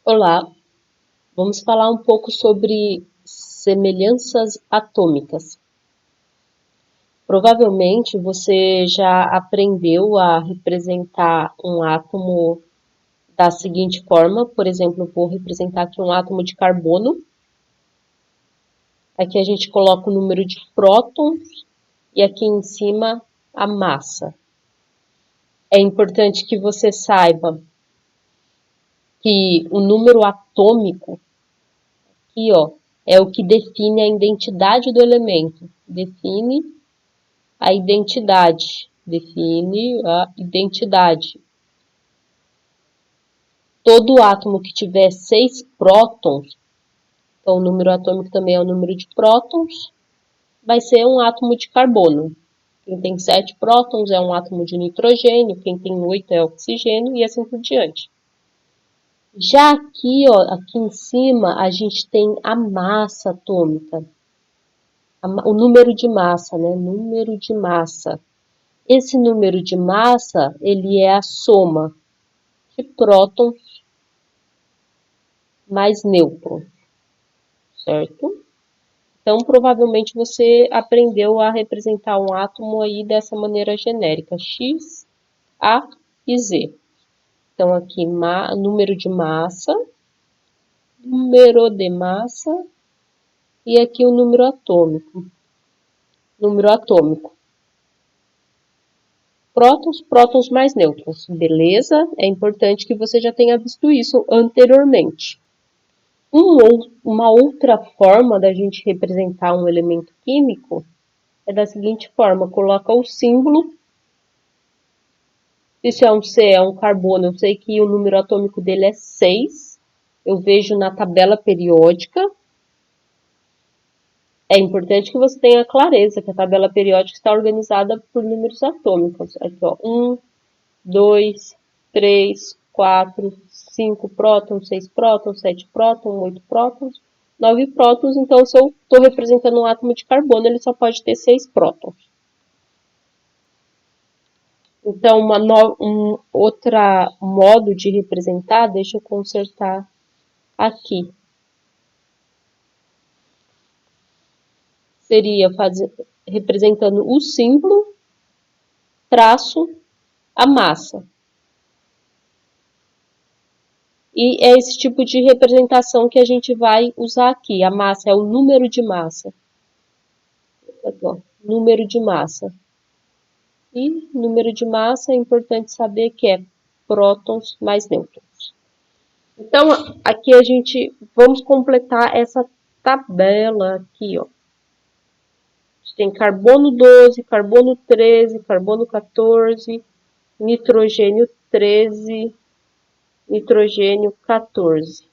Olá, vamos falar um pouco sobre semelhanças atômicas. Provavelmente você já aprendeu a representar um átomo da seguinte forma, por exemplo, vou representar aqui um átomo de carbono. Aqui a gente coloca o número de prótons e aqui em cima a massa. É importante que você saiba que o número atômico aqui, ó, é o que define a identidade do elemento. Define a identidade. Todo átomo que tiver 6 prótons, então o número atômico também é o número de prótons, vai ser um átomo de carbono. Quem tem 7 prótons é um átomo de nitrogênio, quem tem 8 é oxigênio e assim por diante. Já aqui, ó, aqui em cima, a gente tem a massa atômica. O número de massa, né? Número de massa. Esse número de massa, ele é a soma de prótons mais nêutrons, certo? Então, provavelmente você aprendeu a representar um átomo aí dessa maneira genérica, X, A e Z. Então, aqui, número de massa e aqui o número atômico. Prótons mais nêutrons. Beleza? É importante que você já tenha visto isso anteriormente. Uma outra forma da gente representar um elemento químico é da seguinte forma: coloca o símbolo. Se é um C, é um carbono, eu sei que o número atômico dele é 6. Eu vejo na tabela periódica. É importante que você tenha clareza que a tabela periódica está organizada por números atômicos. Aqui, ó, 1, 2, 3, 4, 5 prótons, 6 prótons, 7 prótons, 8 prótons, 9 prótons. Então, se eu estou representando um átomo de carbono, ele só pode ter 6 prótons. Então, outro modo de representar, deixa eu consertar aqui. Seria representando o símbolo, traço, a massa. E é esse tipo de representação que a gente vai usar aqui. A massa é o número de massa. Aqui, ó, número de massa. E número de massa é importante saber que é prótons mais nêutrons. Então, aqui vamos completar essa tabela aqui, ó. A gente tem carbono 12, carbono 13, carbono 14, nitrogênio 13, nitrogênio 14.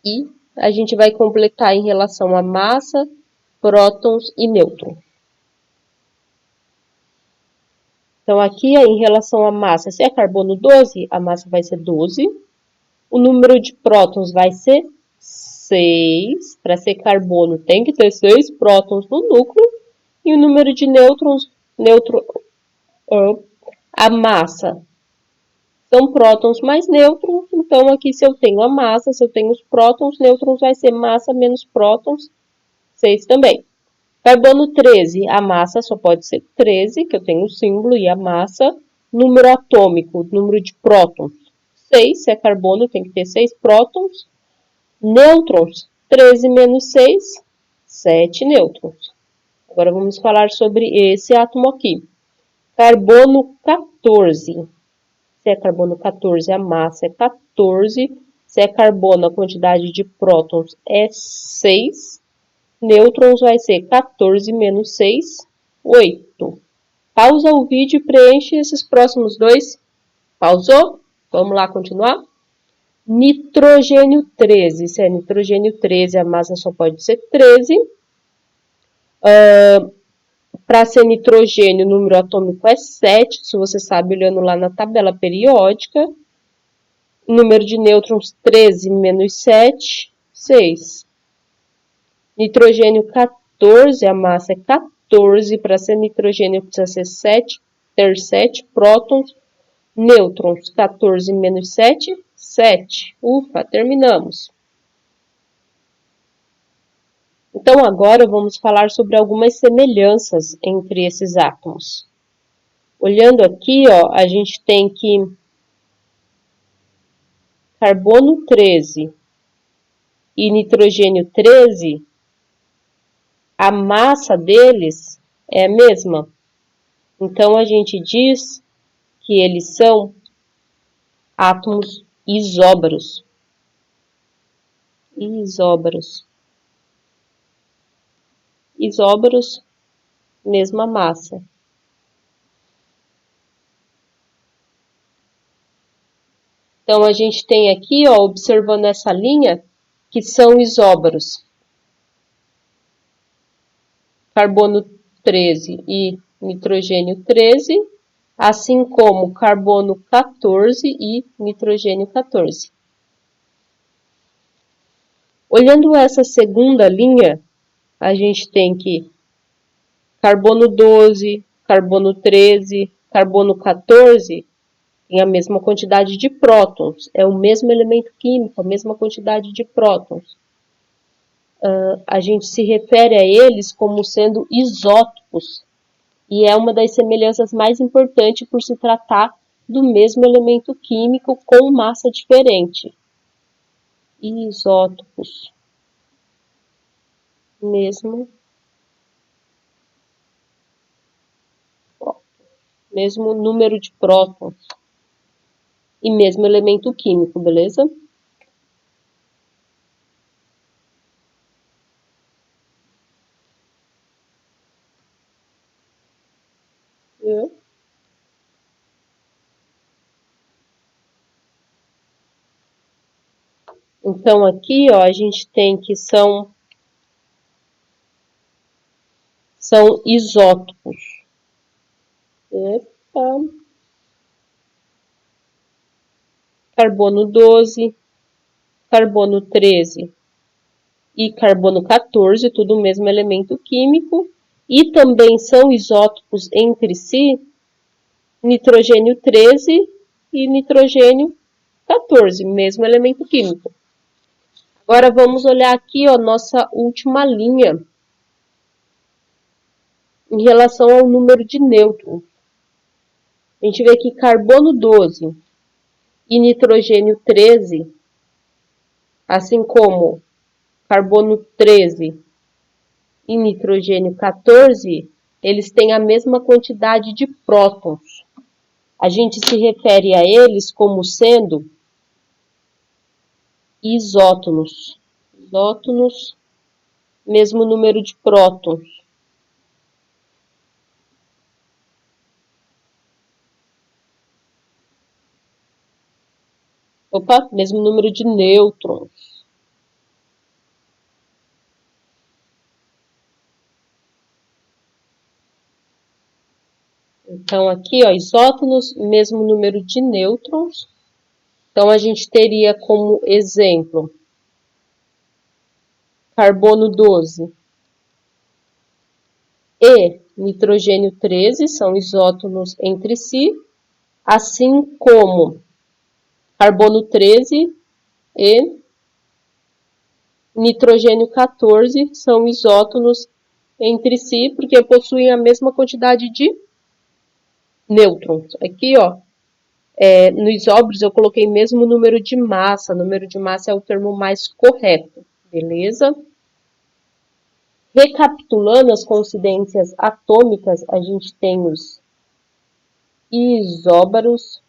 E a gente vai completar em relação à massa, prótons e nêutrons. Então, aqui em relação à massa, se é carbono 12, a massa vai ser 12. O número de prótons vai ser 6. Para ser carbono, tem que ter 6 prótons no núcleo. E o número de nêutrons, a massa são prótons mais nêutrons. Então, aqui se eu tenho a massa, se eu tenho os prótons, nêutrons vai ser massa menos prótons, 6 também. Carbono 13, a massa só pode ser 13, que eu tenho o símbolo, e a massa. Número atômico, número de prótons, 6, se é carbono, tem que ter 6 prótons. Nêutrons, 13 menos 6, 7 nêutrons. Agora vamos falar sobre esse átomo aqui. Carbono 14. Se é carbono 14, a massa é 14. Se é carbono, a quantidade de prótons é 6. Nêutrons vai ser 14 menos 6, 8. Pausa o vídeo e preenche esses próximos dois. Pausou? Vamos lá continuar? Nitrogênio 13. Se é nitrogênio 13, a massa só pode ser 13. Para ser nitrogênio, o número atômico é 7. Se você sabe, olhando lá na tabela periódica. O número de nêutrons, 13 menos 7, 6. Nitrogênio 14, a massa é 14. Para ser nitrogênio, precisa ser 7, ter 7 prótons. Nêutrons, 14 menos 7, 7. Ufa, terminamos. Então, agora vamos falar sobre algumas semelhanças entre esses átomos. Olhando aqui, ó, a gente tem que carbono 13 e nitrogênio 13, a massa deles é a mesma. Então, a gente diz que eles são átomos isóbaros. Isóbaros. Isóbaros, mesma massa. Então, a gente tem aqui, ó, observando essa linha, que são isóbaros. Carbono 13 e nitrogênio 13, assim como carbono 14 e nitrogênio 14. Olhando essa segunda linha, a gente tem que carbono 12, carbono 13, carbono 14 tem a mesma quantidade de prótons, é o mesmo elemento químico, a mesma quantidade de prótons. A gente se refere a eles como sendo isótopos, e é uma das semelhanças mais importantes por se tratar do mesmo elemento químico com massa diferente. Isótopos. Mesmo número de prótons e mesmo elemento químico, beleza? Então, aqui, ó, a gente tem que são isótopos. Epa. Carbono 12, carbono 13 e carbono 14, tudo o mesmo elemento químico. E também são isótopos entre si, nitrogênio 13 e nitrogênio 14, mesmo elemento químico. Agora vamos olhar aqui, ó, nossa última linha em relação ao número de nêutrons. A gente vê que carbono 12 e nitrogênio 13, assim como carbono 13 e nitrogênio 14, eles têm a mesma quantidade de prótons. A gente se refere a eles como sendo isótonos. Isótonos, mesmo número de prótons. Opa, mesmo número de nêutrons. Então, aqui, ó, isótonos, mesmo número de nêutrons. Então, a gente teria como exemplo carbono 12 e nitrogênio 13, são isótonos entre si, assim como carbono 13 e nitrogênio 14 são isótonos entre si, porque possuem a mesma quantidade de nêutrons. Aqui, ó, no isóbaros eu coloquei mesmo número de massa. Número de massa é o termo mais correto, beleza? Recapitulando as coincidências atômicas, a gente tem os isóbaros,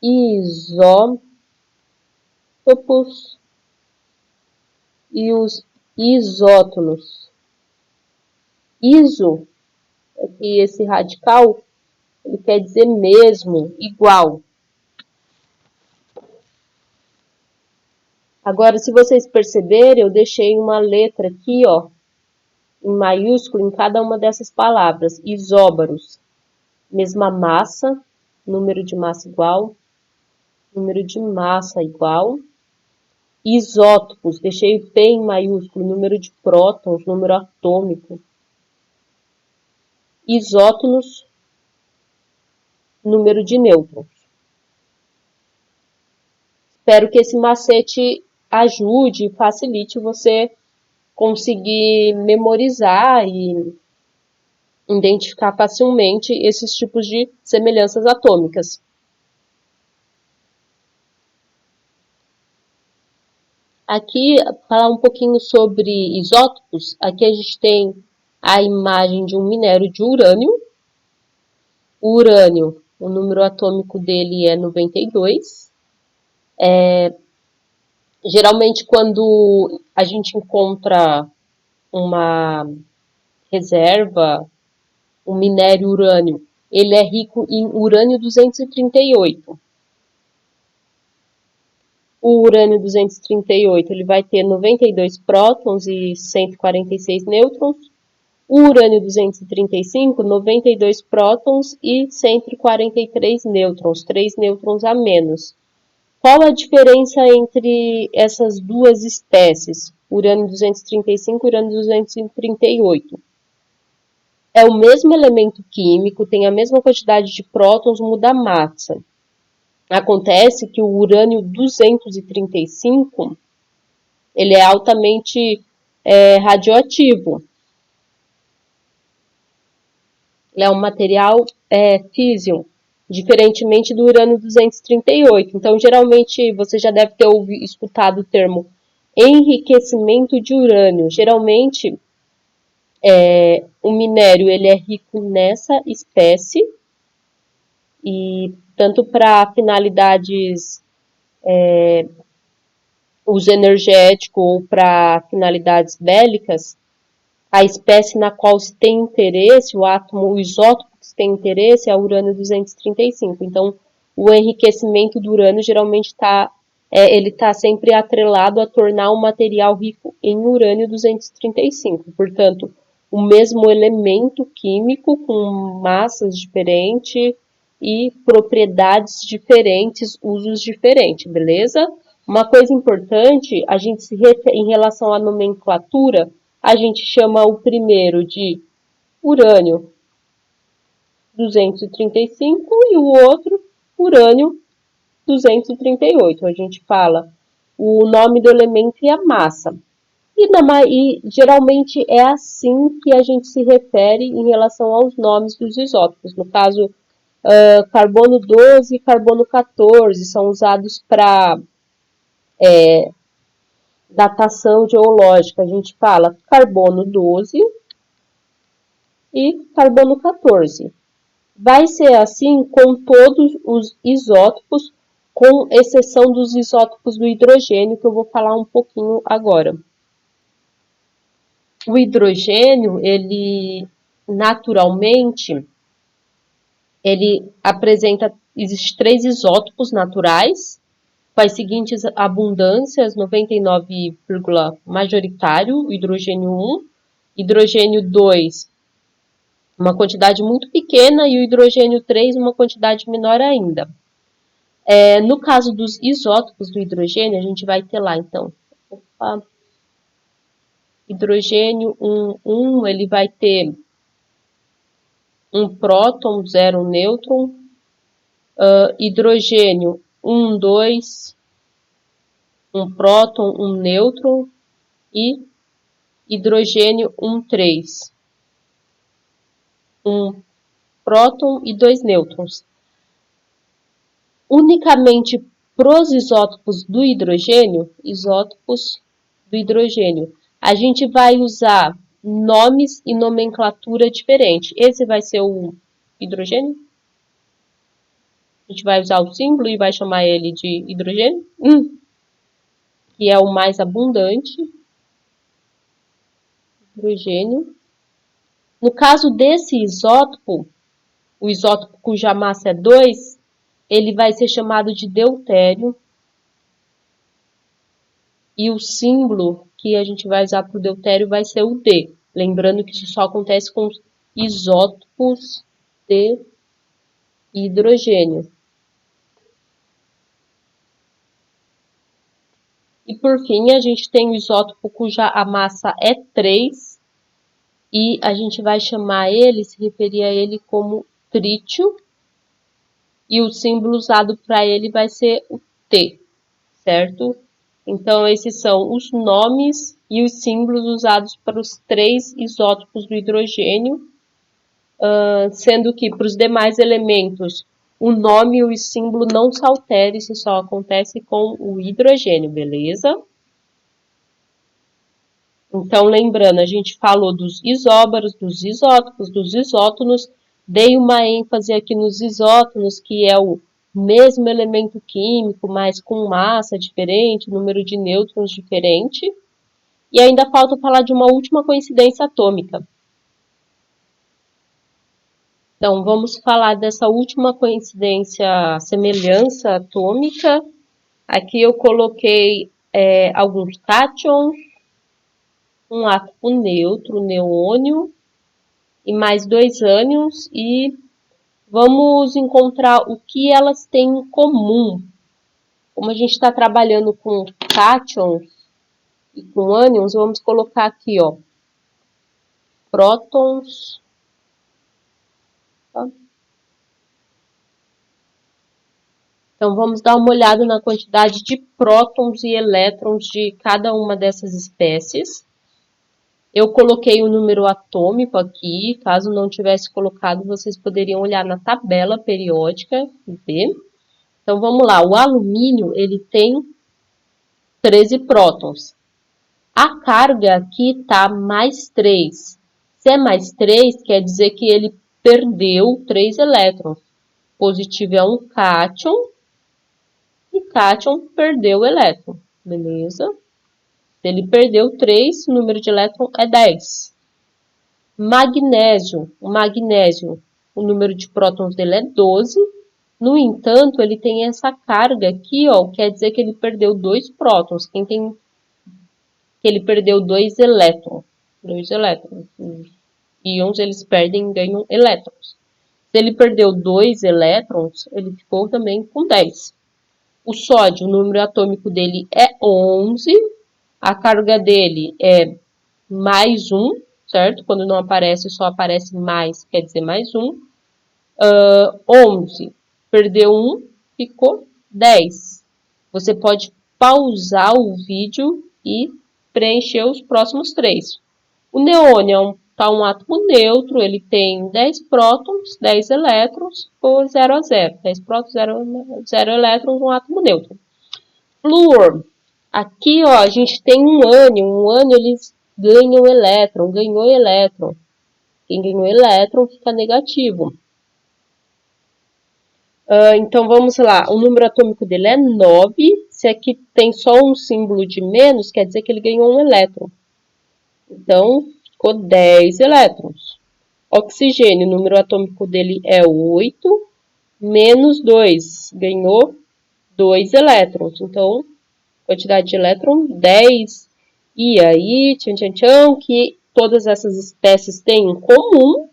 isótopos e os isótonos. Iso, aqui esse radical, ele quer dizer mesmo, igual. Agora, se vocês perceberem, eu deixei uma letra aqui, ó, em maiúsculo em cada uma dessas palavras. Isóbaros, mesma massa, número de massa igual, número de massa igual. Isótopos, deixei o P em maiúsculo, número de prótons, número atômico. isótonos, número de nêutrons. Espero que esse macete ajude e facilite você conseguir memorizar e identificar facilmente esses tipos de semelhanças atômicas. Aqui, falar um pouquinho sobre isótopos. Aqui a gente tem a imagem de um minério de urânio. O urânio, o número atômico dele é 92. Geralmente, quando a gente encontra uma reserva, um minério urânio, ele é rico em urânio 238. O urânio 238 ele vai ter 92 prótons e 146 nêutrons. O urânio 235, 92 prótons e 143 nêutrons, 3 nêutrons a menos. Qual a diferença entre essas duas espécies, urânio 235 e urânio 238? É o mesmo elemento químico, tem a mesma quantidade de prótons, muda a massa. Acontece que o urânio 235 ele é altamente radioativo. Ele é um material físsil, diferentemente do urânio 238. Então, geralmente, você já deve ter escutado o termo enriquecimento de urânio. Geralmente, o minério ele é rico nessa espécie, e tanto para finalidades uso energético ou para finalidades bélicas, a espécie na qual se tem interesse, o átomo, o isótopo que se tem interesse é o urânio 235. Então, o enriquecimento do urânio geralmente ele está sempre atrelado a tornar um material rico em urânio 235. Portanto, o mesmo elemento químico com massas diferentes e propriedades diferentes, usos diferentes, beleza? Uma coisa importante, a gente em relação à nomenclatura, a gente chama o primeiro de urânio 235 e o outro urânio 238. A gente fala o nome do elemento e a massa. E geralmente é assim que a gente se refere em relação aos nomes dos isótopos. No caso, carbono 12 e carbono 14 são usados para datação geológica. A gente fala carbono 12 e carbono 14. Vai ser assim com todos os isótopos, com exceção dos isótopos do hidrogênio, que eu vou falar um pouquinho agora. O hidrogênio, ele naturalmente, ele apresenta, existem 3 isótopos naturais, com as seguintes abundâncias, 99, majoritário, o hidrogênio 1, hidrogênio 2, uma quantidade muito pequena, e o hidrogênio 3, uma quantidade menor ainda. No caso dos isótopos do hidrogênio, a gente vai ter lá, então, hidrogênio 1, ele vai ter um próton, 0 nêutron, hidrogênio 1, 2, um próton, um nêutron, e hidrogênio 1, 3, um próton e 2 nêutrons. Unicamente para os isótopos do hidrogênio, a gente vai usar nomes e nomenclatura diferente. Esse vai ser o hidrogênio. A gente vai usar o símbolo e vai chamar ele de hidrogênio, que é o mais abundante. Hidrogênio. No caso desse isótopo, o isótopo cuja massa é 2, ele vai ser chamado de deutério. E o símbolo que a gente vai usar para o deutério vai ser o D. Lembrando que isso só acontece com os isótopos de hidrogênio. E por fim, a gente tem o isótopo cuja a massa é 3 e a gente vai chamar ele, se referir a ele como trítio, e o símbolo usado para ele vai ser o T, certo? Então, esses são os nomes e os símbolos usados para os 3 isótopos do hidrogênio, sendo que para os demais elementos o nome e o símbolo não se altera, isso só acontece com o hidrogênio, beleza? Então, lembrando, a gente falou dos isóbaros, dos isótopos, dos isótonos, dei uma ênfase aqui nos isótonos, que é o mesmo elemento químico, mas com massa diferente, número de nêutrons diferente. E ainda falta falar de uma última coincidência atômica. Então, vamos falar dessa última coincidência, semelhança atômica. Aqui eu coloquei alguns cátions, um átomo neutro, neônio, e mais 2 ânions, e vamos encontrar o que elas têm em comum. Como a gente está trabalhando com cátions e com ânions, vamos colocar aqui, ó, prótons. Tá? Então, vamos dar uma olhada na quantidade de prótons e elétrons de cada uma dessas espécies. Eu coloquei o número atômico aqui, caso não tivesse colocado, vocês poderiam olhar na tabela periódica e ver. Então, vamos lá, o alumínio, ele tem 13 prótons. A carga aqui está mais 3. Se é mais 3, quer dizer que ele perdeu 3 elétrons. Positivo é um cátion, e cátion perdeu elétron, beleza? Se ele perdeu 3, o número de elétron é 10. Magnésio, o número de prótons dele é 12. No entanto, ele tem essa carga aqui, ó, quer dizer que ele perdeu 2 prótons. Quem tem que ele perdeu 2 elétrons. 2 elétrons. Os íons, eles perdem e ganham elétrons. Se ele perdeu 2 elétrons, ele ficou também com 10. O sódio, o número atômico dele é 11. A carga dele é mais 1, certo? Quando não aparece, só aparece mais, quer dizer mais 1. 11. Perdeu 1, ficou 10. Você pode pausar o vídeo e preencher os próximos 3. O neônio está um átomo neutro, ele tem 10 prótons, 10 elétrons, ou 0 a 0. 10 prótons, 0 elétrons, um átomo neutro. Flúor. Aqui, ó, a gente tem um ânion eles ganham elétron, ganhou elétron. Quem ganhou elétron fica negativo. Então, vamos lá. O número atômico dele é 9. Se aqui tem só um símbolo de menos, quer dizer que ele ganhou um elétron. Então, ficou 10 elétrons. Oxigênio, o número atômico dele é 8. Menos 2, ganhou 2 elétrons. Então, quantidade de elétron, 10. E aí, tchan, tchan, tchan, que todas essas espécies têm em comum.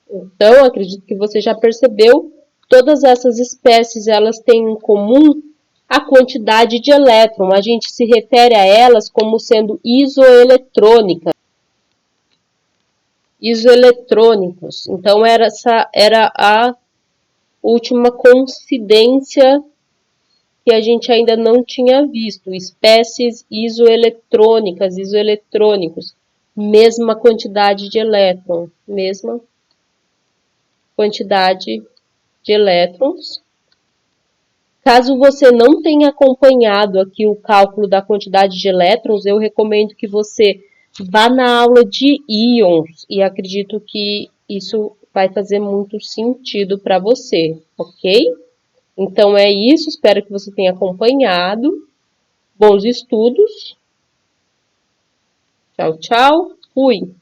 Então, acredito que você já percebeu, todas essas espécies, elas têm em comum a quantidade de elétron. A gente se refere a elas como sendo isoeletrônicas. Isoeletrônicos. Então, essa era a última coincidência que a gente ainda não tinha visto. Espécies isoeletrônicas, isoeletrônicos. Mesma quantidade de elétron. Mesma quantidade de elétrons. Caso você não tenha acompanhado aqui o cálculo da quantidade de elétrons, eu recomendo que você vá na aula de íons, e acredito que isso vai fazer muito sentido para você, ok? Então é isso, espero que você tenha acompanhado. Bons estudos. Tchau, tchau. Fui.